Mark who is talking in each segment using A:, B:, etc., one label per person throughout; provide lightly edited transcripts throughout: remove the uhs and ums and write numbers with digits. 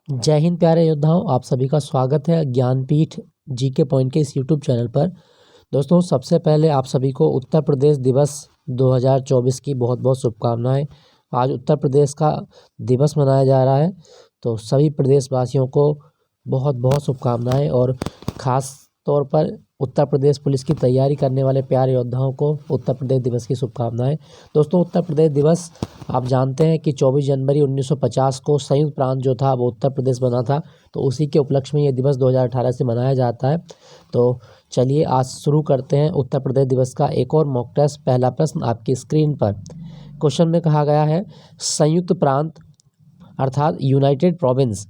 A: जय हिंद प्यारे योद्धाओं, आप सभी का स्वागत है ज्ञानपीठ जीके पॉइंट के इस यूट्यूब चैनल पर। दोस्तों, सबसे पहले आप सभी को उत्तर प्रदेश दिवस 2024 की बहुत बहुत शुभकामनाएं। आज उत्तर प्रदेश का दिवस मनाया जा रहा है, तो सभी प्रदेशवासियों को बहुत बहुत शुभकामनाएं और ख़ास तौर पर उत्तर प्रदेश पुलिस की तैयारी करने वाले प्यारे योद्धाओं को उत्तर प्रदेश दिवस की शुभकामनाएं। दोस्तों, उत्तर प्रदेश दिवस आप जानते हैं कि 24 जनवरी 1950 को संयुक्त प्रांत जो था वो उत्तर प्रदेश बना था, तो उसी के उपलक्ष्य में ये दिवस 2018 से मनाया जाता है। तो चलिए आज शुरू करते हैं उत्तर प्रदेश दिवस का एक और मॉक टेस्ट। पहला प्रश्न आपकी स्क्रीन पर। क्वेश्चन में कहा गया है संयुक्त प्रांत अर्थात यूनाइटेड प्रोविंस,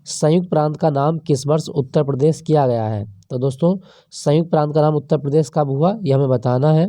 A: संयुक्त प्रांत का नाम किस वर्ष उत्तर प्रदेश किया गया है? तो दोस्तों, संयुक्त प्रांत का नाम उत्तर प्रदेश कब हुआ ये हमें बताना है।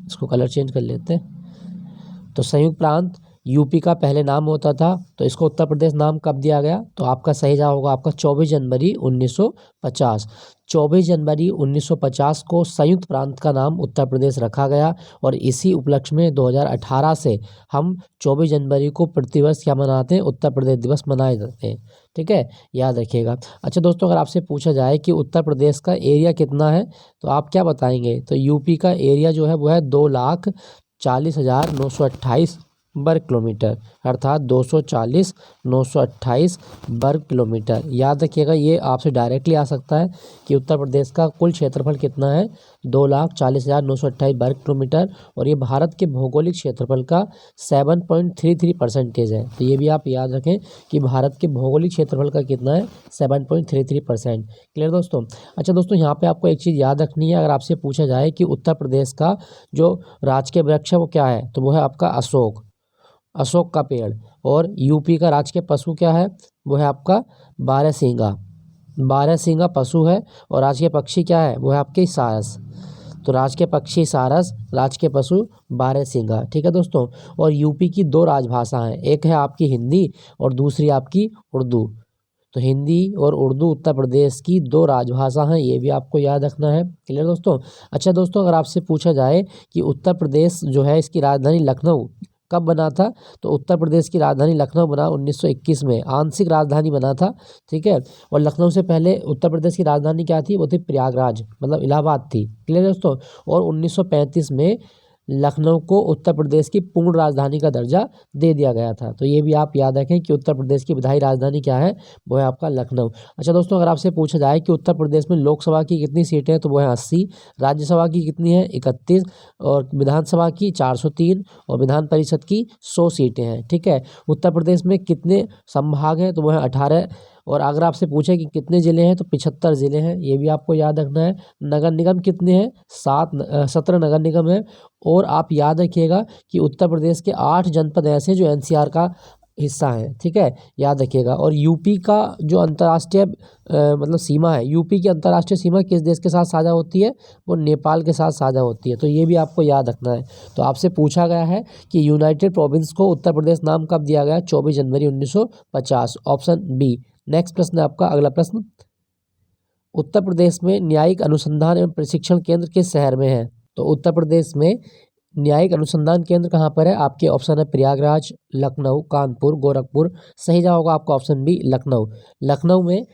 A: इसको कलर चेंज कर लेते हैं। तो संयुक्त प्रांत यूपी का पहले नाम होता था, तो इसको उत्तर प्रदेश नाम कब दिया गया? तो आपका सही जवाब होगा आपका 24 जनवरी 1950। 24 जनवरी 1950 को संयुक्त प्रांत का नाम उत्तर प्रदेश रखा गया और इसी उपलक्ष्य में 2018 से हम 24 जनवरी को प्रतिवर्ष क्या मनाते हैं? उत्तर प्रदेश दिवस मनाए जाते हैं। ठीक है, याद रखिएगा। अच्छा दोस्तों, अगर आपसे पूछा जाए कि उत्तर प्रदेश का एरिया कितना है तो आप क्या बताएंगे? तो यूपी का एरिया जो है वो है 2,40,928 वर्ग किलोमीटर, अर्थात 240,928 वर्ग किलोमीटर। याद रखिएगा, ये आपसे डायरेक्टली आ सकता है कि उत्तर प्रदेश का कुल क्षेत्रफल कितना है? 2,40,928 वर्ग किलोमीटर, और ये भारत के भौगोलिक क्षेत्रफल का 7.33% है। तो ये भी आप याद रखें कि भारत के भौगोलिक क्षेत्रफल का कितना है? 7.33%। क्लियर दोस्तों? अच्छा दोस्तों, यहाँ पे आपको एक चीज़ याद रखनी है। अगर आपसे पूछा जाए कि उत्तर प्रदेश का जो राजकीय वृक्ष है वो क्या है, तो वो है आपका अशोक का पेड़। और यूपी का राजकीय पशु क्या है? वो है आपका बारहसिंगा पशु है। और राजकीय पक्षी क्या है? वो है आपके सारस। तो राजकीय पक्षी सारस, राजकीय पशु बारहसिंगा। ठीक है दोस्तों। और यूपी की दो राजभाषा हैं, एक है आपकी हिंदी और दूसरी आपकी उर्दू। तो हिंदी और उर्दू उत्तर प्रदेश की दो राजभाषा हैं, ये भी आपको याद रखना है। क्लियर दोस्तों? अच्छा दोस्तों, अगर आपसे पूछा जाए कि उत्तर प्रदेश जो है इसकी राजधानी लखनऊ कब बना था, तो उत्तर प्रदेश की राजधानी लखनऊ बना 1921 में, आंशिक राजधानी बना था। ठीक है। और लखनऊ से पहले उत्तर प्रदेश की राजधानी क्या थी? वो थी प्रयागराज, मतलब इलाहाबाद थी। क्लियर दोस्तों? और 1935 में लखनऊ को उत्तर प्रदेश की पूर्ण राजधानी का दर्जा दे दिया गया था। तो ये भी आप याद रखें कि उत्तर प्रदेश की विधायी राजधानी क्या है? वो है आपका लखनऊ। अच्छा दोस्तों, अगर आपसे पूछा जाए कि उत्तर प्रदेश में लोकसभा की कितनी सीटें हैं, तो वो है 80, राज्यसभा की कितनी है? 31, और विधानसभा की 403, और विधान परिषद की 100 सीटें हैं। ठीक है। उत्तर प्रदेश में कितने संभाग हैं? तो वो है 18। और अगर आपसे पूछे कि कितने ज़िले हैं, तो 75 ज़िले हैं, ये भी आपको याद रखना है। नगर निगम कितने हैं? 17 नगर निगम है। और आप याद रखिएगा कि उत्तर प्रदेश के 8 जनपद ऐसे हैं जो एनसीआर का हिस्सा है। ठीक है, याद रखिएगा। और यूपी का जो अंतर्राष्ट्रीय मतलब सीमा है, यूपी की अंतर्राष्ट्रीय सीमा किस देश के साथ साझा होती है? वो नेपाल के साथ साझा होती है। तो ये भी आपको याद रखना है। तो आपसे पूछा गया है कि यूनाइटेड प्रोविंस को उत्तर प्रदेश नाम कब दिया गया? 24 जनवरी 1950, ऑप्शन बी। नेक्स्ट प्रश्न है आपका, अगला प्रश्न। उत्तर प्रदेश में न्यायिक अनुसंधान एवं प्रशिक्षण केंद्र किस शहर में है? तो उत्तर प्रदेश में न्यायिक अनुसंधान केंद्र कहाँ पर है? आपके ऑप्शन है प्रयागराज, लखनऊ, कानपुर, गोरखपुर। सही जवाब होगा आपका ऑप्शन बी, लखनऊ। लखनऊ में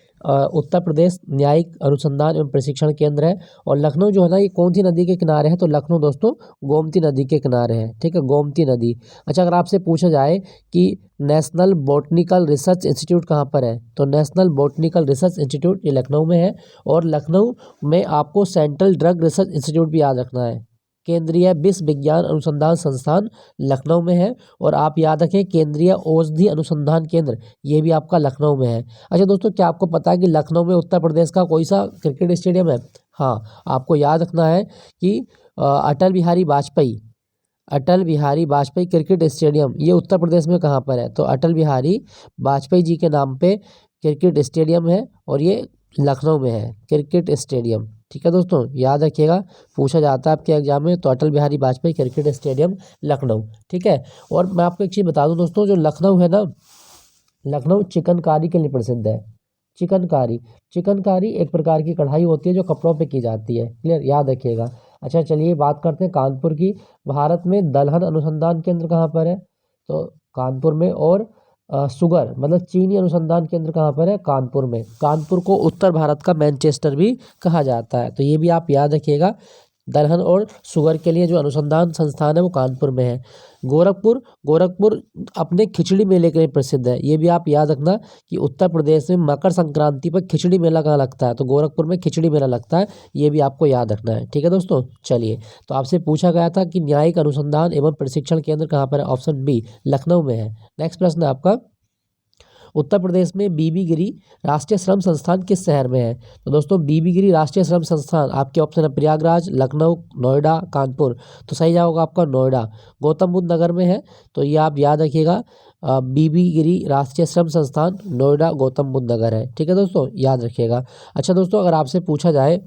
A: उत्तर प्रदेश न्यायिक अनुसंधान एवं प्रशिक्षण केंद्र है। और लखनऊ जो है ना, ये कौन सी नदी के किनारे है? तो लखनऊ दोस्तों गोमती नदी के किनारे है। ठीक है, गोमती नदी। अच्छा, अगर आपसे पूछा जाए कि नेशनल बॉटनिकल रिसर्च इंस्टीट्यूट कहाँ पर है, तो नेशनल बॉटनिकल रिसर्च इंस्टीट्यूट ये लखनऊ में है। और लखनऊ में आपको सेंट्रल ड्रग रिसर्च इंस्टीट्यूट भी याद रखना है। केंद्रीय विश्व विज्ञान अनुसंधान संस्थान लखनऊ में है। और आप याद रखें केंद्रीय औषधि अनुसंधान केंद्र, ये भी आपका लखनऊ में है। अच्छा दोस्तों, क्या आपको पता है कि लखनऊ में उत्तर प्रदेश का कोई सा क्रिकेट स्टेडियम है? हाँ, आपको याद रखना है कि अटल बिहारी वाजपेयी क्रिकेट स्टेडियम, ये उत्तर प्रदेश में कहाँ पर है? तो अटल बिहारी वाजपेयी जी के नाम पे क्रिकेट स्टेडियम है, और ये लखनऊ में है क्रिकेट स्टेडियम। ठीक है दोस्तों, याद रखिएगा, पूछा जाता है आपके एग्जाम में। तो अटल बिहारी वाजपेयी क्रिकेट स्टेडियम लखनऊ। ठीक है। और मैं आपको एक चीज़ बता दूं दोस्तों, जो लखनऊ है ना, लखनऊ चिकनकारी के लिए प्रसिद्ध है। चिकनकारी एक प्रकार की कढ़ाई होती है जो कपड़ों पे की जाती है। क्लियर, याद रखिएगा। अच्छा चलिए बात करते हैं कानपुर की। भारत में दलहन अनुसंधान केंद्र कहाँ पर है? तो कानपुर में। और शुगर मतलब चीनी अनुसंधान केंद्र कहाँ पर है? कानपुर में। कानपुर को उत्तर भारत का मैनचेस्टर भी कहा जाता है, तो ये भी आप याद रखिएगा। दलहन और शुगर के लिए जो अनुसंधान संस्थान है वो कानपुर में है। गोरखपुर, गोरखपुर अपने खिचड़ी मेले के लिए प्रसिद्ध है। ये भी आप याद रखना कि उत्तर प्रदेश में मकर संक्रांति पर खिचड़ी मेला कहाँ लगता है? तो गोरखपुर में खिचड़ी मेला लगता है, ये भी आपको याद रखना है। ठीक है दोस्तों, चलिए। तो आपसे पूछा गया था कि न्यायिक अनुसंधान एवं प्रशिक्षण केंद्र कहाँ पर है? ऑप्शन बी लखनऊ में है। नेक्स्ट प्रश्न है आपका, उत्तर प्रदेश में बीबी गिरी राष्ट्रीय श्रम संस्थान किस शहर में है? तो दोस्तों बीबी गिरी राष्ट्रीय श्रम संस्थान आपके ऑप्शन है प्रयागराज, लखनऊ, नोएडा, कानपुर। तो सही जवाब होगा आपका नोएडा, गौतम बुद्ध नगर में है। तो ये आप याद रखिएगा, बीबी गिरी राष्ट्रीय श्रम संस्थान नोएडा, गौतम बुद्ध नगर है। ठीक है दोस्तों, याद रखिएगा। अच्छा दोस्तों, अगर आपसे पूछा जाए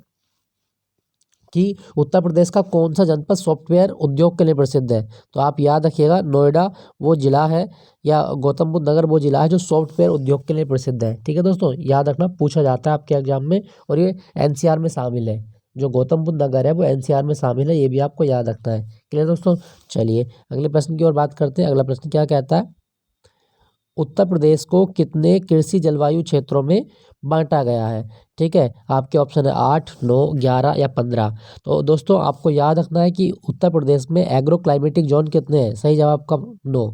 A: कि उत्तर प्रदेश का कौन सा जनपद सॉफ्टवेयर उद्योग के लिए प्रसिद्ध है? तो आप याद रखिएगा नोएडा वो जिला है या गौतम बुद्ध नगर वो जिला है जो सॉफ्टवेयर उद्योग के लिए प्रसिद्ध है। ठीक है दोस्तों, याद रखना, पूछा जाता है आपके एग्जाम में, और ये एनसीआर में शामिल है। जो गौतम बुद्ध नगर है वो एनसीआर में शामिल है, ये भी आपको याद रखना है। क्लियर दोस्तों, चलिए अगले प्रश्न की ओर बात करते हैं। अगला प्रश्न क्या कहता है, उत्तर प्रदेश को कितने कृषि जलवायु क्षेत्रों में बांटा गया है? ठीक है, आपके ऑप्शन है 8, 9, 11 या 15। तो दोस्तों आपको याद रखना है कि उत्तर प्रदेश में एग्रो क्लाइमेटिक जोन कितने हैं? सही जवाब का 9।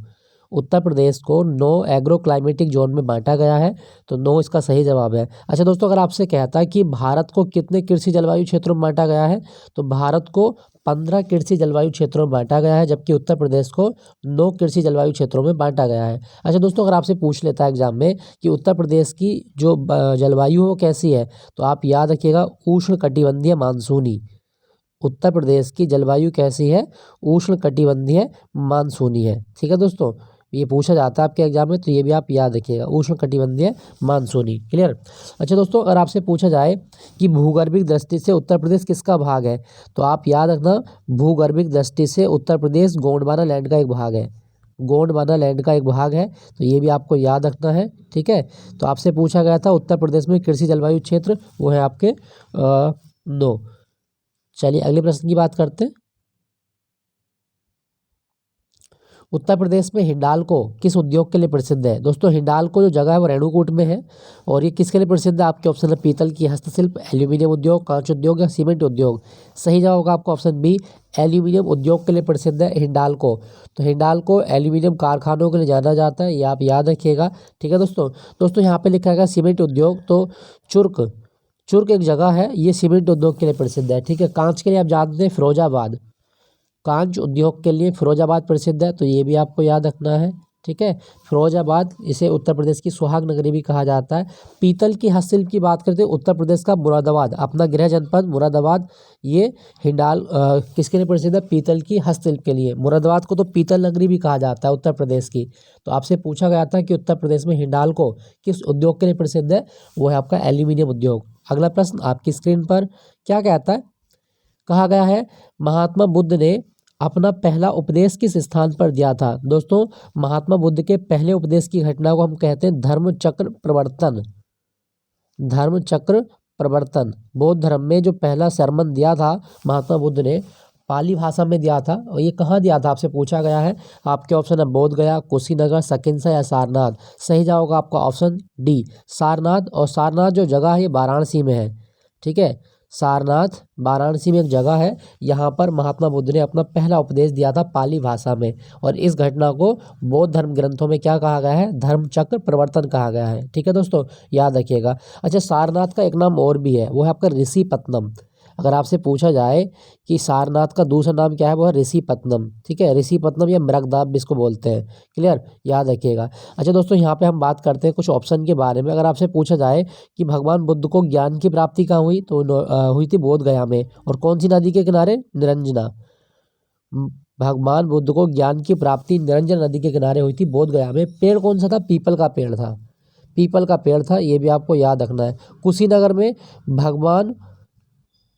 A: उत्तर प्रदेश को 9 एग्रो क्लाइमेटिक जोन में बांटा गया है, तो 9 इसका सही जवाब है। अच्छा दोस्तों, अगर आपसे कहता है कि भारत को कितने कृषि जलवायु क्षेत्रों में बांटा गया है, तो भारत को 15 कृषि जलवायु क्षेत्रों में बांटा गया है, जबकि उत्तर प्रदेश को 9 कृषि जलवायु क्षेत्रों में बांटा गया है। अच्छा दोस्तों, अगर आपसे पूछ लेता है एग्जाम में कि उत्तर प्रदेश की जो जलवायु है वो कैसी है, तो आप याद रखिएगा उष्ण कटिबंधीय मानसूनी। उत्तर प्रदेश की जलवायु कैसी है? उष्ण कटिबंधीय मानसूनी है। ठीक है दोस्तों, ये पूछा जाता है आपके एग्जाम में, तो ये भी आप याद रखिएगा, उष्ण कटिबंधीय मानसूनी। क्लियर। अच्छा दोस्तों, अगर आपसे पूछा जाए कि भूगर्भिक दृष्टि से उत्तर प्रदेश किसका भाग है, तो आप याद रखना भूगर्भिक दृष्टि से उत्तर प्रदेश गोंडवाना लैंड का एक भाग है। गोंडवाना लैंड का एक भाग है, तो ये भी आपको याद रखना है। ठीक है, तो आपसे पूछा गया था उत्तर प्रदेश में कृषि जलवायु क्षेत्र, वो है आपके 9। चलिए अगले प्रश्न की बात करते हैं। उत्तर प्रदेश में हिंडाल्को किस उद्योग के लिए प्रसिद्ध है? दोस्तों हिंडाल्को जो जगह है वो रेणुकूट में है, और ये किसके लिए प्रसिद्ध है? आपके ऑप्शन है पीतल की हस्तशिल्प, एल्यूमिनियम उद्योग, कांच उद्योग या सीमेंट उद्योग। सही जवाब होगा आपका ऑप्शन बी, एल्यूमिनियम उद्योग के लिए प्रसिद्ध है हिंडाल्को। तो हिंडाल्को एल्यूमिनियम कारखानों के लिए जाना जाता है, ये आप याद रखिएगा। ठीक है दोस्तों, दोस्तों यहाँ पे लिखा है सीमेंट उद्योग, तो चुर्क, चुर्क एक जगह है, ये सीमेंट उद्योग के लिए प्रसिद्ध है। ठीक है, कांच के लिए आप जानते हैं फिरोजाबाद, कांच उद्योग के लिए फिरोजाबाद प्रसिद्ध है, तो ये भी आपको याद रखना है। ठीक है, फिरोजाबाद, इसे उत्तर प्रदेश की सुहाग नगरी भी कहा जाता है। पीतल की हस्तशिल्प की बात करते हैं, उत्तर प्रदेश का मुरादाबाद, अपना गृह जनपद मुरादाबाद, ये किसके लिए प्रसिद्ध है? पीतल की हस्तशिल्प के लिए। मुरादाबाद को तो पीतल नगरी भी कहा जाता है उत्तर प्रदेश की। तो आपसे पूछा गया था कि उत्तर प्रदेश में हिंडाल्को किस उद्योग के लिए प्रसिद्ध है, वो है आपका एल्यूमिनियम उद्योग। अगला प्रश्न आपकी स्क्रीन पर क्या कहता है, कहा गया है महात्मा बुद्ध ने अपना पहला उपदेश किस स्थान पर दिया था? दोस्तों महात्मा बुद्ध के पहले उपदेश की घटना को हम कहते हैं धर्म चक्र प्रवर्तन। धर्म चक्र प्रवर्तन, बौद्ध धर्म में जो पहला सरमन दिया था महात्मा बुद्ध ने, पाली भाषा में दिया था, और ये कहाँ दिया था आपसे पूछा गया है। आपके ऑप्शन है बोध गया, कुशीनगर, सकिंसा या सारनाथ। सही जवाब होगा आपका ऑप्शन डी सारनाथ, और सारनाथ जो जगह है ये वाराणसी में है। ठीक है, सारनाथ वाराणसी में एक जगह है, यहाँ पर महात्मा बुद्ध ने अपना पहला उपदेश दिया था पाली भाषा में, और इस घटना को बौद्ध धर्म ग्रंथों में क्या कहा गया है? धर्म चक्र प्रवर्तन कहा गया है। ठीक है दोस्तों, याद रखिएगा। अच्छा, सारनाथ का एक नाम और भी है, वो है आपका ऋषिपत्नम। अगर आपसे पूछा जाए कि सारनाथ का दूसरा नाम क्या है, वो है ऋषिपत्नम। ठीक है, ऋषिपत्नम या मृगदाब भी इसको बोलते हैं। क्लियर, याद रखिएगा। अच्छा दोस्तों, यहाँ पे हम बात करते हैं कुछ ऑप्शन के बारे में। अगर आपसे पूछा जाए कि भगवान बुद्ध को ज्ञान की प्राप्ति कहाँ हुई, तो हुई थी बोध गया में, और कौन सी नदी के किनारे? निरंजना। भगवान बुद्ध को ज्ञान की प्राप्ति निरंजन नदी के किनारे हुई थी, बोध गया में। पेड़ कौन सा था? पीपल का पेड़ था, पीपल का पेड़ था, ये भी आपको याद रखना है। कुशीनगर में भगवान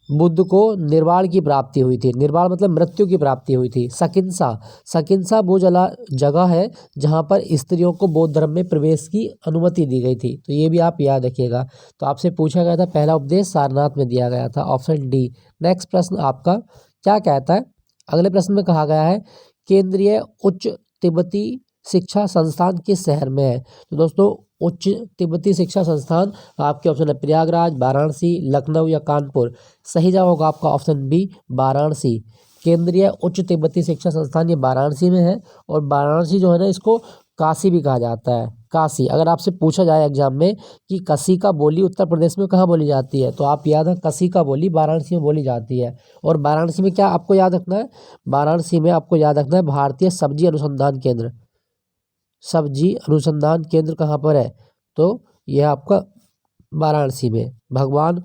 A: बुद्ध को निर्वाण की प्राप्ति हुई थी, निर्वाण मतलब मृत्यु की प्राप्ति हुई थी। सकिंसा, सकिंसा वो जगह है जहाँ पर स्त्रियों को बौद्ध धर्म में प्रवेश की अनुमति दी गई थी, तो ये भी आप याद रखिएगा। तो आपसे पूछा गया था पहला उपदेश सारनाथ में दिया गया था, ऑप्शन डी। नेक्स्ट प्रश्न आपका क्या कहता है, अगले प्रश्न में कहा गया है केंद्रीय उच्च तिब्बती शिक्षा संस्थान किस शहर में है? तो दोस्तों उच्च तिब्बती शिक्षा संस्थान आपके ऑप्शन है प्रयागराज, वाराणसी, लखनऊ या कानपुर। सही जवाब होगा आपका ऑप्शन बी वाराणसी। केंद्रीय उच्च तिब्बती शिक्षा संस्थान ये वाराणसी में है। और वाराणसी जो है ना, इसको काशी भी कहा जाता है। काशी, अगर आपसे पूछा जाए एग्जाम में कि कसी का बोली उत्तर प्रदेश में कहाँ बोली जाती है, तो आप याद है कसी का बोली वाराणसी में बोली जाती है। और वाराणसी में क्या आपको याद रखना है, वाराणसी में आपको याद रखना है भारतीय सब्जी अनुसंधान केंद्र। सब्जी अनुसंधान केंद्र कहाँ पर है, तो यह आपका वाराणसी में। भगवान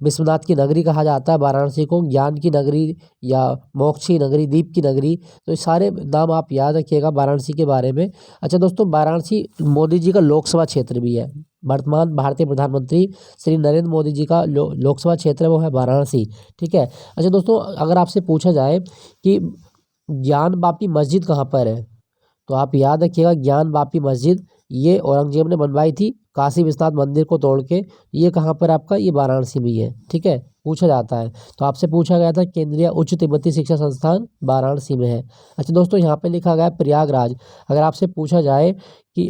A: विश्वनाथ की नगरी कहा जाता है वाराणसी को, ज्ञान की नगरी या मोक्ष की नगरी, दीप की नगरी। तो ये सारे नाम आप याद रखिएगा वाराणसी के बारे में। अच्छा दोस्तों, वाराणसी मोदी जी का लोकसभा क्षेत्र भी है। वर्तमान भारतीय प्रधानमंत्री श्री नरेंद्र मोदी जी का लोकसभा क्षेत्र है वो है वाराणसी। ठीक है। अच्छा दोस्तों, अगर आपसे पूछा जाए कि ज्ञान वापी मस्जिद कहाँ पर है, तो आप याद रखिएगा ज्ञान वापी मस्जिद ये औरंगजेब ने बनवाई थी काशी विश्वनाथ मंदिर को तोड़ के। ये कहाँ पर आपका, ये वाराणसी में ही है। ठीक है, पूछा जाता है। तो आपसे पूछा गया था केंद्रीय उच्च तिब्बती शिक्षा संस्थान वाराणसी में है। अच्छा दोस्तों, यहाँ पे लिखा गया है प्रयागराज। अगर आपसे पूछा जाए कि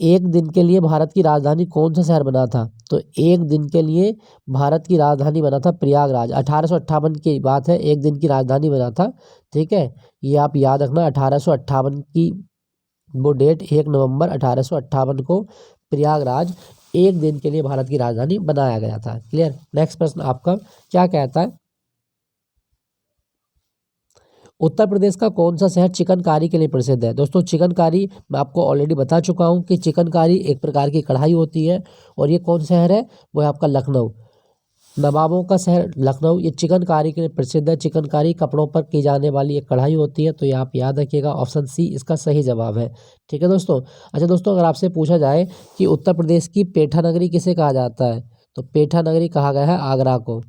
A: एक दिन के लिए भारत की राजधानी कौन सा शहर बना था, तो एक दिन के लिए भारत की राजधानी बना था प्रयागराज। 1858 की बात है, एक दिन की राजधानी बना था। ठीक है, ये आप याद रखना। 1858 की वो डेट, 1 नवंबर 1858 को प्रयागराज एक दिन के लिए भारत की राजधानी बनाया गया था। क्लियर। नेक्स्ट प्रश्न आपका क्या कहता है, उत्तर प्रदेश का कौन सा शहर चिकनकारी के लिए प्रसिद्ध है? दोस्तों चिकनकारी मैं आपको ऑलरेडी बता चुका हूँ कि चिकनकारी एक प्रकार की कढ़ाई होती है। और ये कौन शहर है, वो है आपका लखनऊ। नवाबों का शहर लखनऊ, ये चिकनकारी के लिए प्रसिद्ध है। चिकनकारी कपड़ों पर की जाने वाली एक कढ़ाई होती है। तो ये आप याद रखिएगा, ऑप्शन सी इसका सही जवाब है। ठीक है दोस्तों। अच्छा दोस्तों, अगर आपसे पूछा जाए कि उत्तर प्रदेश की पेठा नगरी किसे कहा जाता है, तो पेठा नगरी कहा गया है आगरा को।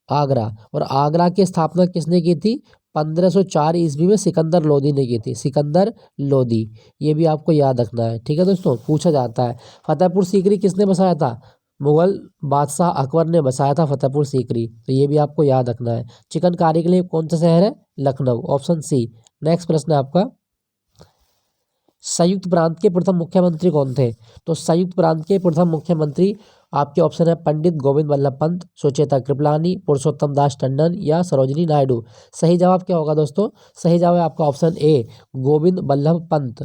A: आगरा। और आगरा की स्थापना किसने की थी, 1504 ईस्वी में सिकंदर लोदी ने की थी। सिकंदर लोदी, ये भी आपको याद रखना है। ठीक है दोस्तों, पूछा जाता है। फतेहपुर सीकरी किसने बसाया था, मुगल बादशाह अकबर ने बसाया था फतेहपुर सीकरी। तो ये भी आपको याद रखना है। चिकनकारी के लिए कौन सा शहर है, लखनऊ, ऑप्शन सी। नेक्स्ट प्रश्न है आपका, संयुक्त प्रांत के प्रथम मुख्यमंत्री कौन थे? तो संयुक्त प्रांत के प्रथम मुख्यमंत्री आपके ऑप्शन है पंडित गोविंद बल्लभ पंत, सुचेता कृपलानी, पुरुषोत्तम दास टंडन या सरोजिनी नायडू। सही जवाब क्या होगा दोस्तों, सही जवाब है आपका ऑप्शन ए गोविंद बल्लभ पंत।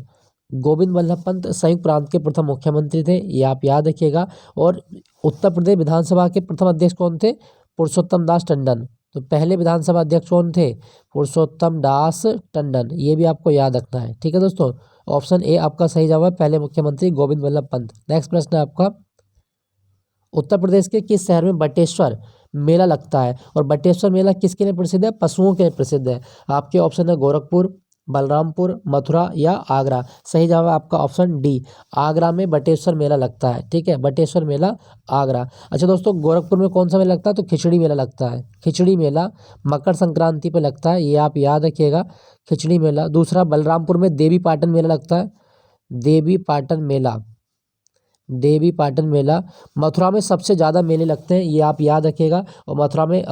A: गोविंद बल्लभ पंत संयुक्त प्रांत के प्रथम मुख्यमंत्री थे, ये आप याद रखिएगा। और उत्तर प्रदेश विधानसभा के प्रथम अध्यक्ष कौन थे, पुरुषोत्तम दास टंडन। तो पहले विधानसभा अध्यक्ष कौन थे, पुरुषोत्तम दास टंडन, ये भी आपको याद रखना है। ठीक है दोस्तों, ऑप्शन ए आपका सही जवाब है, पहले मुख्यमंत्री गोविंद बल्लभ पंत। नेक्स्ट प्रश्न है आपका, उत्तर प्रदेश के किस शहर में बटेश्वर मेला लगता है? और बटेश्वर मेला किसके लिए प्रसिद्ध है, पशुओं के लिए प्रसिद्ध है। आपके ऑप्शन है गोरखपुर, बलरामपुर, मथुरा या आगरा। सही जवाब है आपका ऑप्शन डी, आगरा में बटेश्वर मेला लगता है। ठीक है, बटेश्वर मेला आगरा। अच्छा दोस्तों, गोरखपुर में कौन सा मेला लगता है, तो खिचड़ी मेला लगता है। खिचड़ी मेला मकर संक्रांति पे लगता है, ये आप याद रखिएगा, खिचड़ी मेला। दूसरा, बलरामपुर में देवी पाटन मेला लगता है, देवी पाटन मेला, देवी पाटन मेला। मथुरा में सबसे ज़्यादा मेले लगते हैं, ये आप याद रखिएगा। और मथुरा में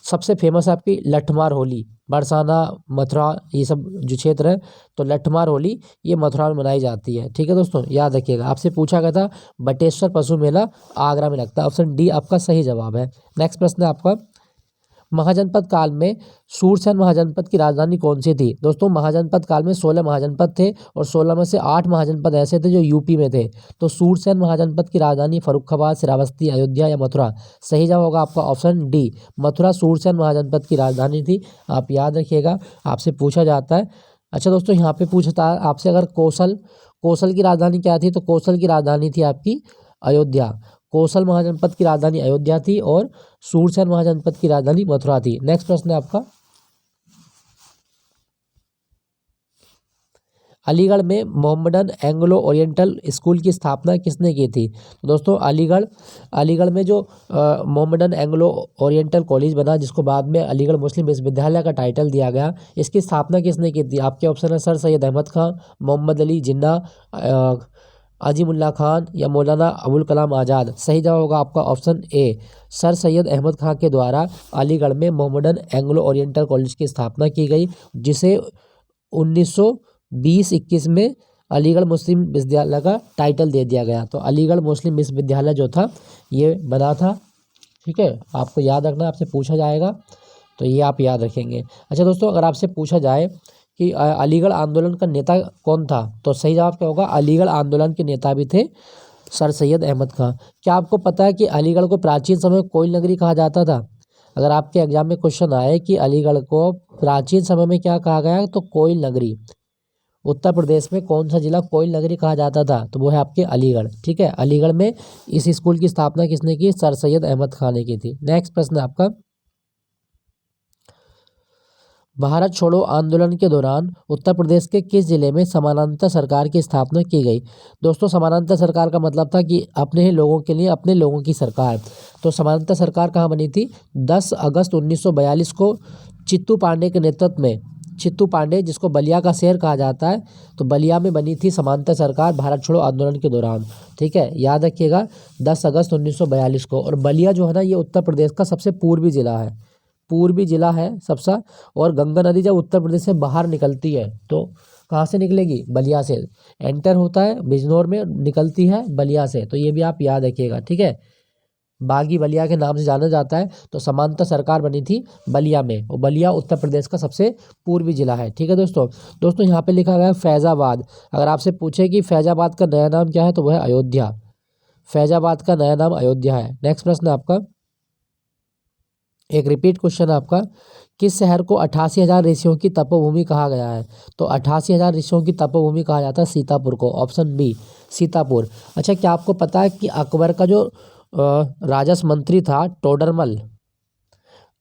A: सबसे फेमस है आपकी लठमार होली, बरसाना मथुरा ये सब जो क्षेत्र है, तो लठमार होली ये मथुरा में मनाई जाती है। ठीक है दोस्तों, याद रखिएगा। आपसे पूछा गया था बटेश्वर पशु मेला आगरा में लगता है, ऑप्शन डी आपका सही जवाब है। नेक्स्ट प्रश्न है आपका, महाजनपद काल में सूरसेन महाजनपद की राजधानी कौन सी थी? दोस्तों महाजनपद काल में 16 महाजनपद थे और 16 में से 8 महाजनपद ऐसे थे जो यूपी में थे। तो सूरसेन महाजनपद की राजधानी फर्रुखाबाद, श्रावस्ती, अयोध्या या मथुरा। सही जवाब होगा आपका ऑप्शन डी, मथुरा सूरसेन महाजनपद की राजधानी थी, आप याद रखिएगा, आपसे पूछा जाता है। अच्छा दोस्तों, यहाँ पे पूछता है आपसे, अगर कौशल की राजधानी क्या थी, तो कौशल की राजधानी थी आपकी अयोध्या। कौशल महाजनपद की राजधानी अयोध्या थी और सूरसेन महाजनपद की राजधानी मथुरा थी। नेक्स्ट प्रश्न है आपका, अलीगढ़ में मोहम्मडन एंग्लो ओरिएंटल स्कूल की स्थापना किसने की थी? तो दोस्तों अलीगढ़ में जो मोहम्मडन एंग्लो ओरिएंटल कॉलेज बना, जिसको बाद में अलीगढ़ मुस्लिम विश्वविद्यालय का टाइटल दिया गया, इसकी स्थापना किसने की थी? आपके ऑप्शन है सर सैयद अहमद खान, मोहम्मद अली जिन्ना, अजीमुल्ला खान या मौलाना अबुल कलाम आज़ाद। सही जवाब होगा आपका option A, Sir Syed Ahmed Khan के द्वारा अलीगढ़ में मोहम्मडन एंग्लो ओरिएंटल कॉलेज की स्थापना की गई, जिसे 2021 में अलीगढ़ मुस्लिम विश्वविद्यालय का टाइटल दे दिया गया। तो अलीगढ़ मुस्लिम विश्वविद्यालय जो था ये बना था। ठीक है, आपको याद रखना, आपसे पूछा जाएगा तो ये आप याद रखेंगे। अच्छा दोस्तों, अगर आपसे पूछा जाए कि अलीगढ़ आंदोलन का नेता कौन था, तो सही जवाब क्या होगा? अलीगढ़ आंदोलन के नेता भी थे सर सैयद अहमद खां। क्या आपको पता है कि अलीगढ़ को प्राचीन समय में कोयल नगरी कहा जाता था? अगर आपके एग्जाम में क्वेश्चन आए कि अलीगढ़ को प्राचीन समय में क्या कहा गया, तो कोयल नगरी। उत्तर प्रदेश में कौन सा जिला कोयल नगरी कहा जाता था? तो वो है आपके अलीगढ़। ठीक है, अलीगढ़ में इस स्कूल की स्थापना किसने की? सर सैयद अहमद खान ने की थी। नेक्स्ट प्रश्न आपका, भारत छोड़ो आंदोलन के दौरान उत्तर प्रदेश के किस जिले में समानांतर सरकार की स्थापना की गई? दोस्तों, समानांतर सरकार का मतलब था कि अपने ही लोगों के लिए अपने लोगों की सरकार। तो समानांतर सरकार कहाँ बनी थी? 10 अगस्त 1942 को चित्तू पांडे के नेतृत्व में, चित्तू पांडे जिसको बलिया का शहर कहा जाता है, तो बलिया में बनी थी समानांतर सरकार भारत छोड़ो आंदोलन के दौरान। ठीक है, याद रखिएगा 10 अगस्त 1942 को। और बलिया जो है ना, ये उत्तर प्रदेश का सबसे पूर्वी जिला है, पूर्वी जिला है सबसे। और गंगा नदी जब उत्तर प्रदेश से बाहर निकलती है तो कहाँ से निकलेगी? बलिया से। एंटर होता है बिजनौर में, निकलती है बलिया से। तो ये भी आप याद रखिएगा। ठीक है, बागी बलिया के नाम से जाना जाता है। तो समांतर सरकार बनी थी बलिया में, और बलिया उत्तर प्रदेश का सबसे पूर्वी जिला है। ठीक है दोस्तों, यहाँ पे लिखा गया है फैजाबाद। अगर आपसे पूछे कि फैजाबाद का नया नाम क्या है, तो वह है अयोध्या। फैजाबाद का नया नाम अयोध्या है। नेक्स्ट प्रश्न आपका, एक रिपीट क्वेश्चन आपका, किस शहर को 88,000 ऋषियों की तपोभूमि कहा गया है? तो 88,000 ऋषियों की तपोभूमि कहा जाता है सीतापुर को। Option B, Sitapur. अच्छा, क्या आपको पता है कि अकबर का जो राजस्व मंत्री था टोडरमल,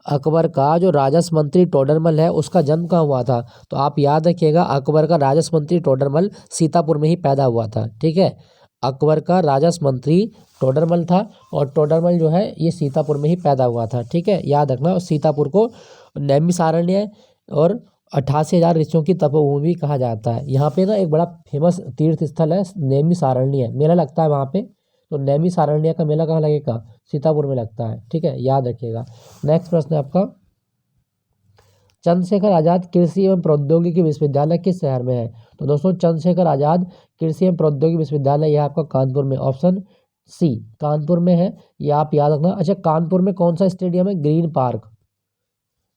A: अकबर का जो राजस्व मंत्री टोडरमल है, उसका जन्म कहाँ हुआ था? तो आप याद रखिएगा, अकबर का राजस्व मंत्री टोडरमल सीतापुर में ही पैदा हुआ था। ठीक है, अकबर का राजस्व मंत्री टोडरमल था, और टोडरमल जो है ये सीतापुर में ही पैदा हुआ था। ठीक है, याद रखना। और सीतापुर को नैमिषारण्य और 88,000 ऋषियों की तपोभूमि कहा जाता है। यहाँ पे ना एक बड़ा फेमस तीर्थ स्थल है नैमिषारण्य, मेला लगता है वहाँ पे। तो नैमिषारण्य का मेला कहाँ लगेगा? सीतापुर में लगता है। ठीक है, याद रखिएगा। नेक्स्ट प्रश्न है आपका, चंद्रशेखर आजाद कृषि एवं प्रौद्योगिकी विश्वविद्यालय किस शहर में है? तो दोस्तों, चंद्रशेखर आजाद कृषि एवं प्रौद्योगिकी विश्वविद्यालय यह आपका कानपुर में। ऑप्शन सी, कानपुर में है, ये आप याद रखना। अच्छा, कानपुर में कौन सा स्टेडियम है? Green park.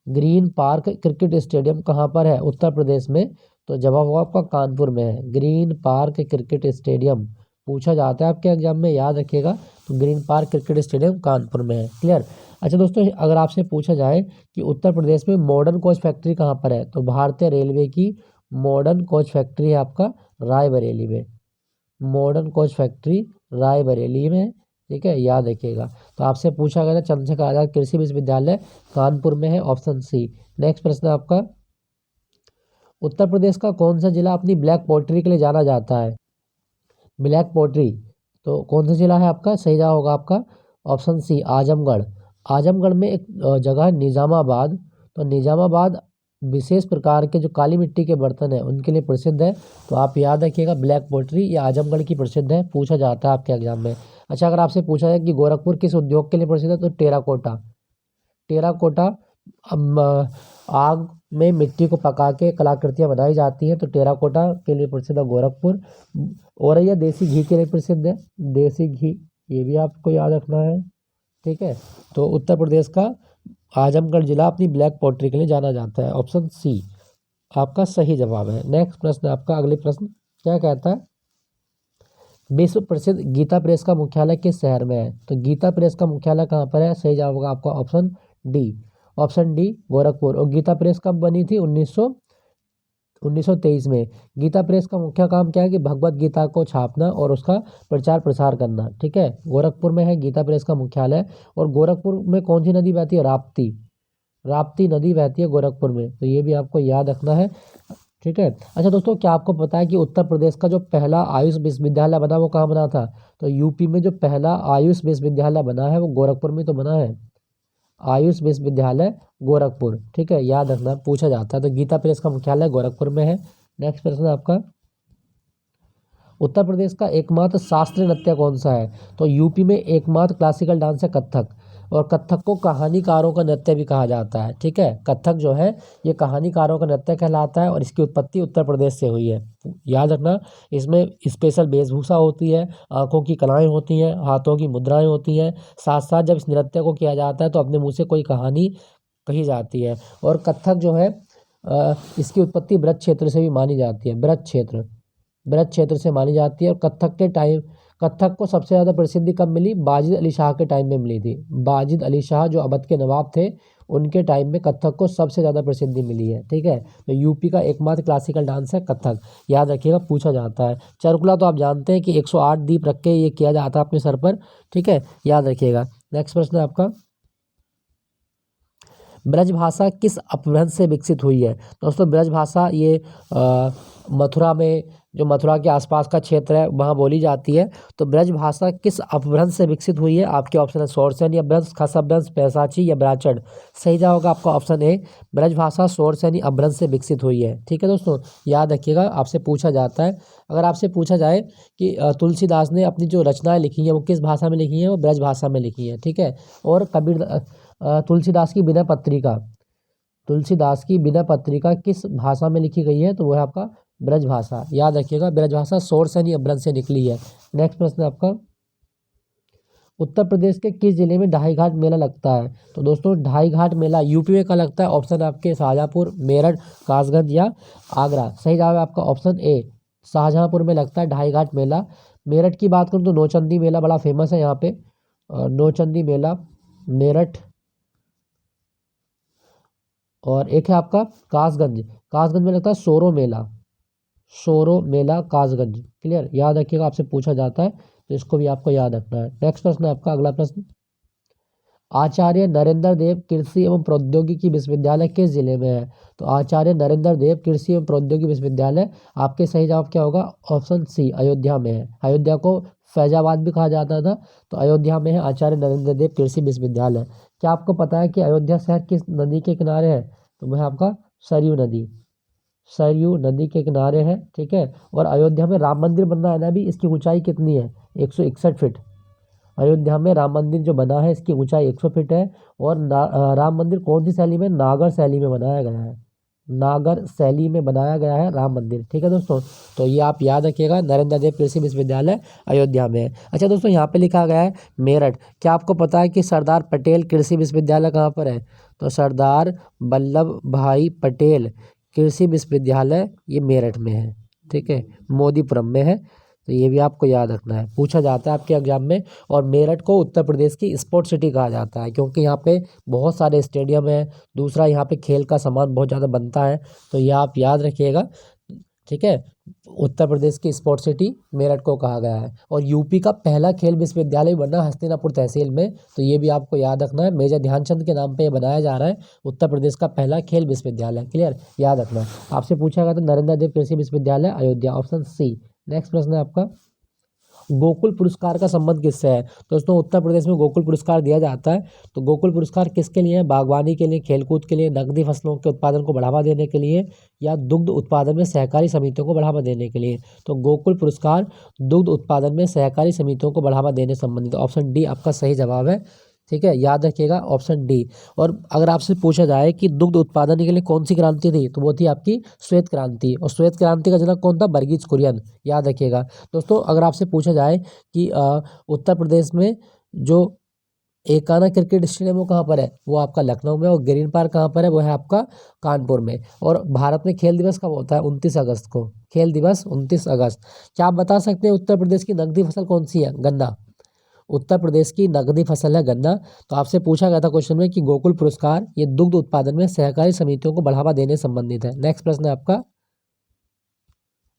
A: Green park cricket stadium कहाँ पर है? उत्तर प्रदेश में। तो जवाब होगा आपका कानपुर में है। ग्रीन पार्क क्रिकेट स्टेडियम पूछा जाता है आपके एग्जाम में, याद रखिएगा। तो green park cricket stadium Kanpur में है। क्लियर? अच्छा दोस्तों, अगर आपसे पूछा जाए कि उत्तर प्रदेश में मॉडर्न कोच फैक्ट्री कहाँ पर है, तो भारतीय रेलवे की मॉडर्न कोच फैक्ट्री है आपका रायबरेली में। मॉडर्न कोच फैक्ट्री रायबरेली में। ठीक है, याद रखिएगा। तो आपसे पूछा गया था चंद्रशेखर आजाद कृषि विश्वविद्यालय कानपुर में है। Option C. नेक्स्ट प्रश्न आपका, उत्तर प्रदेश का कौन सा जिला अपनी ब्लैक पोट्री के लिए जाना जाता है? ब्लैक पोट्री, तो कौन सा जिला है आपका? सही जवाब होगा आपका ऑप्शन सी, आजमगढ़। आजमगढ़ में एक जगह है निज़ामाबाद। तो निज़ामाबाद विशेष प्रकार के जो काली मिट्टी के बर्तन हैं उनके लिए प्रसिद्ध है। तो आप याद रखिएगा, ब्लैक पोट्री ये आजमगढ़ की प्रसिद्ध है, पूछा जाता है आपके एग्जाम में। अच्छा, अगर आपसे पूछा जाए कि गोरखपुर किस उद्योग के लिए प्रसिद्ध है, तो टेराकोटा। टेराकोटा आग में मिट्टी को पका के कलाकृतियाँ बनाई जाती हैं, तो टेराकोटा के लिए प्रसिद्ध है गोरखपुर। और यह देसी घी के लिए प्रसिद्ध है, देसी घी, ये भी आपको याद रखना है। ठीक है, तो उत्तर प्रदेश का आजमगढ़ जिला अपनी ब्लैक पोट्री के लिए जाना जाता है। ऑप्शन सी आपका सही जवाब है। नेक्स्ट प्रश्न आपका, अगले प्रश्न क्या कहता है, विश्व प्रसिद्ध गीता प्रेस का मुख्यालय किस शहर में है? तो गीता प्रेस का मुख्यालय कहाँ पर है? सही जवाब होगा आपका option D. Option D, Gorakhpur. और गीता प्रेस कब बनी थी? 1923 में। गीता प्रेस का मुख्य काम क्या है कि भगवत गीता को छापना और उसका प्रचार प्रसार करना। ठीक है, गोरखपुर में है गीता प्रेस का मुख्यालय। और गोरखपुर में कौन सी नदी बहती है? राप्ती। राप्ती नदी बहती है गोरखपुर में, तो ये भी आपको याद रखना है। ठीक है। अच्छा दोस्तों, क्या आपको पता है कि उत्तर प्रदेश का जो पहला आयुष विश्वविद्यालय बना वो कहाँ बना था? तो यूपी में जो पहला आयुष विश्वविद्यालय बना है वो गोरखपुर में तो बना है, आयुष विश्वविद्यालय गोरखपुर। ठीक है, याद रखना, पूछा जाता है। तो गीता प्रेस का मुख्यालय गोरखपुर में है। नेक्स्ट प्रश्न आपका, उत्तर प्रदेश का एकमात्र शास्त्रीय नृत्य कौन सा है? तो यूपी में एकमात्र क्लासिकल डांस है कथक। और कथक को कहानीकारों का नृत्य भी कहा जाता है। ठीक है, कथक जो है ये कहानीकारों का नृत्य कहलाता है और इसकी उत्पत्ति उत्तर प्रदेश से हुई है। याद रखना, इसमें स्पेशल वेशभूषा होती है, आंखों की कलाएं होती हैं, हाथों की मुद्राएं होती हैं। साथ साथ जब इस नृत्य को किया जाता है तो अपने मुंह से कोई कहानी कही जाती है। और कथक जो है इसकी उत्पत्ति ब्रज क्षेत्र से भी मानी जाती है। ब्रज क्षेत्र से मानी जाती है। और कथक को सबसे ज़्यादा प्रसिद्धि कब मिली? बाजिद अली शाह के टाइम में मिली थी। बाजिद अली शाह जो अवध के नवाब थे, उनके टाइम में कथक को सबसे ज़्यादा प्रसिद्धि मिली है। ठीक है, तो यूपी का एकमात्र क्लासिकल डांस है कथक। याद रखिएगा, पूछा जाता है। चरकुला तो आप जानते हैं कि 108 दीप रख के ये किया जाता है अपने सर पर। ठीक है, याद रखिएगा। नेक्स्ट प्रश्न है आपका, ब्रज भाषा किस अपभ्रंश से विकसित हुई है? दोस्तों ब्रज भाषा ये मथुरा में, जो मथुरा के आसपास का क्षेत्र है वहाँ बोली जाती है। तो ब्रज भाषा किस अपभ्रंश से विकसित हुई है? आपके ऑप्शन है शौरसेनी अपभ्रंश, खस अपभ्रंश, पैसाची या ब्राचड़। सही जवाब होगा आपका ऑप्शन ए, ब्रज भाषा शौरसेनी अपभ्रंश से विकसित हुई है। ठीक है दोस्तों, याद रखिएगा, आपसे पूछा जाता है। अगर आपसे पूछा जाए कि तुलसीदास ने अपनी जो रचनाएं लिखी हैं वो किस भाषा में लिखी हैं, वो ब्रज भाषा में लिखी हैं। ठीक है, और तुलसीदास की बिना पत्रिका किस भाषा में लिखी गई है? तो वो है आपका ब्रज भाषा। याद रखिएगा, ब्रज भाषा शौरसेनी अपभ्रंश से निकली है। नेक्स्ट प्रश्न है आपका, उत्तर प्रदेश के किस जिले में ढाई घाट मेला लगता है? तो दोस्तों ढाई घाट मेला यूपी में कहाँ लगता है? ऑप्शन आपके शाहजहाँपुर, मेरठ, कासगंज या आगरा। सही जवाब है आपका ऑप्शन ए, शाहजहाँपुर में लगता है ढाई घाट मेला। मेरठ की बात करूँ तो नौचंदी मेला बड़ा फेमस है यहाँ पे, नौचंदी मेला मेरठ। और एक है आपका कासगंज में लगता है सोरो मेला कासगंज। क्लियर, याद रखिएगा, आपसे पूछा जाता है तो इसको भी आपको याद रखना है। नेक्स्ट प्रश्न है आपका, अगला प्रश्न, आचार्य नरेंद्र देव कृषि एवं प्रौद्योगिकी विश्वविद्यालय किस जिले में है? तो आचार्य नरेंद्र देव कृषि एवं प्रौद्योगिकी विश्वविद्यालय, आपके सही जवाब क्या होगा? ऑप्शन सी, अयोध्या में है। अयोध्या को फैजाबाद भी कहा जाता था, तो अयोध्या में है आचार्य नरेंद्र देव कृषि विश्वविद्यालय। क्या आपको पता है कि अयोध्या शहर किस नदी के किनारे है? तो वह आपका सरयू नदी के किनारे है। ठीक है, और अयोध्या में राम मंदिर बन रहा है ना अभी, इसकी ऊंचाई कितनी है? 161 फीट। अयोध्या में राम मंदिर जो बना है इसकी ऊंचाई 100 फीट है। और राम मंदिर कौन सी शैली में? नागर शैली में बनाया गया है। नागर शैली में बनाया गया है राम मंदिर। ठीक है दोस्तों, तो ये आप याद रखिएगा, नरेंद्र देव कृषि विश्वविद्यालय अयोध्या में है। अच्छा दोस्तों, यहाँ पे लिखा गया है मेरठ। क्या आपको पता है कि सरदार पटेल कृषि विश्वविद्यालय कहाँ पर है? तो सरदार वल्लभ भाई पटेल कृषि विश्वविद्यालय ये मेरठ में है। ठीक है, मोदीपुरम में है। तो ये भी आपको याद रखना है, पूछा जाता है आपके एग्जाम में। और मेरठ को उत्तर प्रदेश की स्पोर्ट सिटी कहा जाता है क्योंकि यहाँ पे बहुत सारे स्टेडियम है। दूसरा, यहाँ पे खेल का सामान बहुत ज़्यादा बनता है, तो ये आप याद रखिएगा। ठीक है, उत्तर प्रदेश की स्पोर्ट सिटी मेरठ को कहा गया है। और यूपी का पहला खेल विश्वविद्यालय बना हस्तिनापुर तहसील में, तो ये भी आपको याद रखना है। मेजर ध्यानचंद के नाम पे ये बनाया जा रहा है उत्तर प्रदेश का पहला खेल विश्वविद्यालय। क्लियर, याद रखना है। आपसे पूछा गया था नरेंद्र देव कृषि विश्वविद्यालय अयोध्या, ऑप्शन सी। नेक्स्ट प्रश्न है आपका, गोकुल पुरस्कार का संबंध किससे है? दोस्तों उत्तर प्रदेश में गोकुल पुरस्कार दिया जाता है। तो गोकुल पुरस्कार किसके लिए है? बागवानी के लिए, खेलकूद के लिए, नकदी फसलों के उत्पादन को बढ़ावा देने के लिए, या दुग्ध उत्पादन में सहकारी समितियों को बढ़ावा देने के लिए। तो गोकुल पुरस्कार दुग्ध उत्पादन में सहकारी समितियों को बढ़ावा देने संबंधित, ऑप्शन डी आपका सही जवाब है। ठीक है, याद रखिएगा ऑप्शन डी। और अगर आपसे पूछा जाए कि दुग्ध उत्पादन के लिए कौन सी क्रांति थी, तो वो थी आपकी श्वेत क्रांति। और श्वेत क्रांति का जनक कौन था? वर्गीज कुरियन। याद रखिएगा दोस्तों। अगर आपसे पूछा जाए कि उत्तर प्रदेश में जो एकाना क्रिकेट स्टेडियम वो कहाँ पर है? वो आपका लखनऊ में। और ग्रीन पार्क कहाँ पर है? वो है आपका कानपुर में। और भारत में खेल दिवस कब होता है? 29 अगस्त को। खेल दिवस 29 अगस्त। क्या आप बता सकते हैं उत्तर प्रदेश की नकदी फसल कौन सी है? गन्ना। उत्तर प्रदेश की नकदी फसल है गन्ना। तो आपसे पूछा गया था क्वेश्चन में कि गोकुल पुरस्कार ये दुग्ध उत्पादन में सहकारी समितियों को बढ़ावा देने संबंधित है। नेक्स्ट प्रश्न है आपका,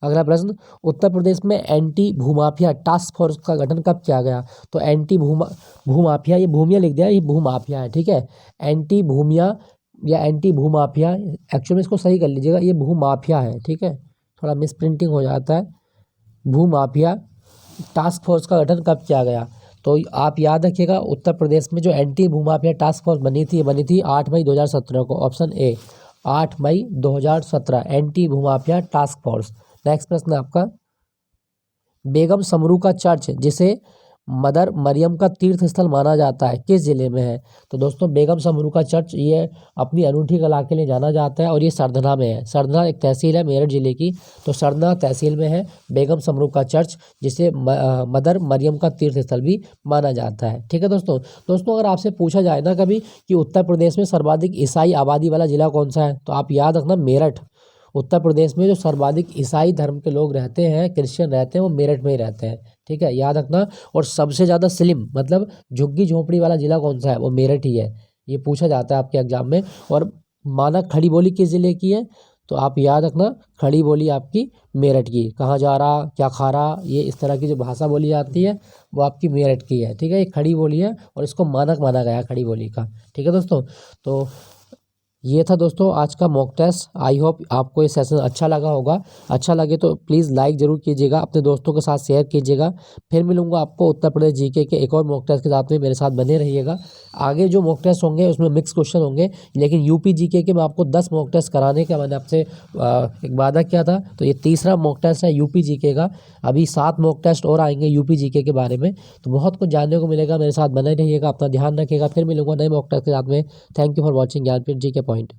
A: अगला प्रश्न, उत्तर प्रदेश में एंटी भूमाफिया टास्क फोर्स का गठन कब किया गया? तो एंटी भूमाफिया, ये भूमिया लिख दिया, ये भूमाफिया है। ठीक है, एंटी भूमिया या एंटी भूमाफिया, एक्चुअली में इसको सही कर लीजिएगा, ये भूमाफिया है। ठीक है, थोड़ा मिस प्रिंटिंग हो जाता है। भूमाफिया टास्क फोर्स का गठन कब किया गया? तो आप याद रखिएगा, उत्तर प्रदेश में जो एंटी भूमाफिया टास्क फोर्स बनी थी 8 मई 2017 को। ऑप्शन ए, 8 मई 2017 एंटी भूमाफिया टास्क फोर्स। नेक्स्ट प्रश्न है आपका, बेगम समरू का चर्च जिसे मदर मरियम का तीर्थ स्थल माना जाता है, किस ज़िले में है? तो दोस्तों बेगम समरू का चर्च ये अपनी अनूठी कला के लिए जाना जाता है और ये सरधना में है। सरधना एक तहसील है मेरठ ज़िले की, तो सरधना तहसील में है बेगम समरू का चर्च, जिसे मदर मरियम का तीर्थ स्थल भी माना जाता है। ठीक है दोस्तों। दोस्तों अगर आपसे पूछा जाए ना कभी कि उत्तर प्रदेश में सर्वाधिक ईसाई आबादी वाला ज़िला कौन सा है, तो आप याद रखना मेरठ। उत्तर प्रदेश में जो सर्वाधिक ईसाई धर्म के लोग रहते हैं, क्रिश्चियन रहते हैं, वो मेरठ में ही रहते हैं। ठीक है, याद रखना। और सबसे ज़्यादा स्लिम मतलब झुग्गी झोंपड़ी वाला ज़िला कौन सा है, वो मेरठ ही है। ये पूछा जाता है आपके एग्जाम में। और मानक खड़ी बोली किस ज़िले की है, तो आप याद रखना खड़ी बोली आपकी मेरठ की। कहाँ जा रहा, क्या खा रहा, ये इस तरह की जो भाषा बोली जाती है वो आपकी मेरठ की है। ठीक है, ये खड़ी बोली है और इसको मानक माना गया है खड़ी बोली का। ठीक है दोस्तों। तो ये था दोस्तों आज का मॉक टेस्ट। आई होप आपको ये सेशन अच्छा लगा होगा। अच्छा लगे तो प्लीज़ लाइक ज़रूर कीजिएगा, अपने दोस्तों के साथ शेयर कीजिएगा। फिर मिलूंगा आपको उत्तर प्रदेश जीके के एक और मॉक टेस्ट के साथ में, मेरे साथ बने रहिएगा। आगे जो मॉक टेस्ट होंगे उसमें मिक्स क्वेश्चन होंगे, लेकिन यूपी जीके के मैं आपको 10 मॉक टेस्ट कराने का मैंने आपसे एक वादा किया था। तो ये तीसरा मॉक टेस्ट है यूपी जीके का। अभी 7 मॉक टेस्ट और आएंगे यूपी जीके के बारे में, तो बहुत कुछ जानने को मिलेगा। मेरे साथ बने रहिएगा, अपना ध्यान रखिएगा। फिर मिलूंगा नए मॉक टेस्ट के साथ में। Thank you for watching Jnanpith GK point.